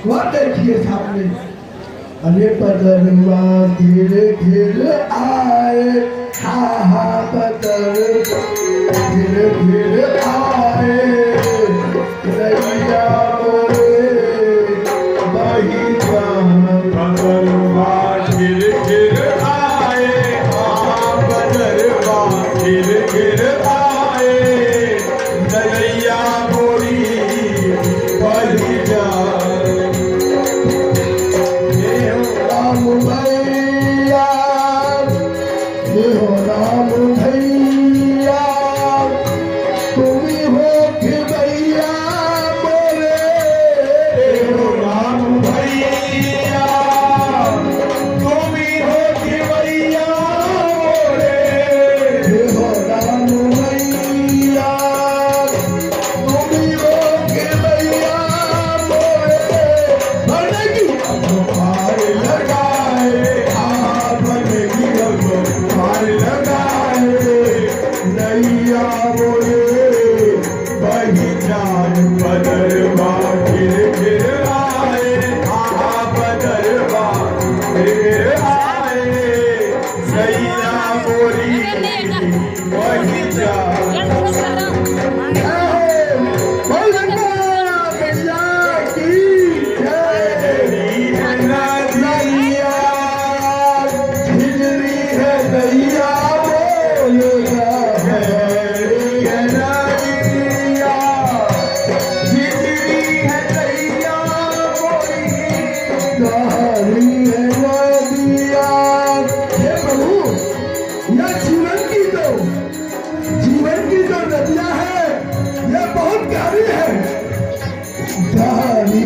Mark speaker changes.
Speaker 1: वह देखिए सामने अरे पदरवा धीरे धीरे आए, हा हा पदर धीरे धीरे आए, नैया मोरे बही जान।
Speaker 2: पदरवा धीरे धीरे आए, हाँ पदरवा धीरे धीरे आए, नैया मोरी बही जाए।
Speaker 1: राम भैया, ये हो राम भैया, तुम ही हो कि भैया मोरे।
Speaker 2: राम भैया तुम ही हो कि भैया मोरे।
Speaker 1: ये हो राम भैया, तुम ही हो कि भैया मोरे। बनेगी अब पार लगाए, हाँ बनेगी अब पार लगाए, नैया मोरे बही जान।
Speaker 2: पदरवा धीरे धीरे आए, हाँ पदरवा धीरे आए, नैया मोरी बही जाए।
Speaker 1: जीवन की जो नदियां है ये बहुत गहरी है, गहरी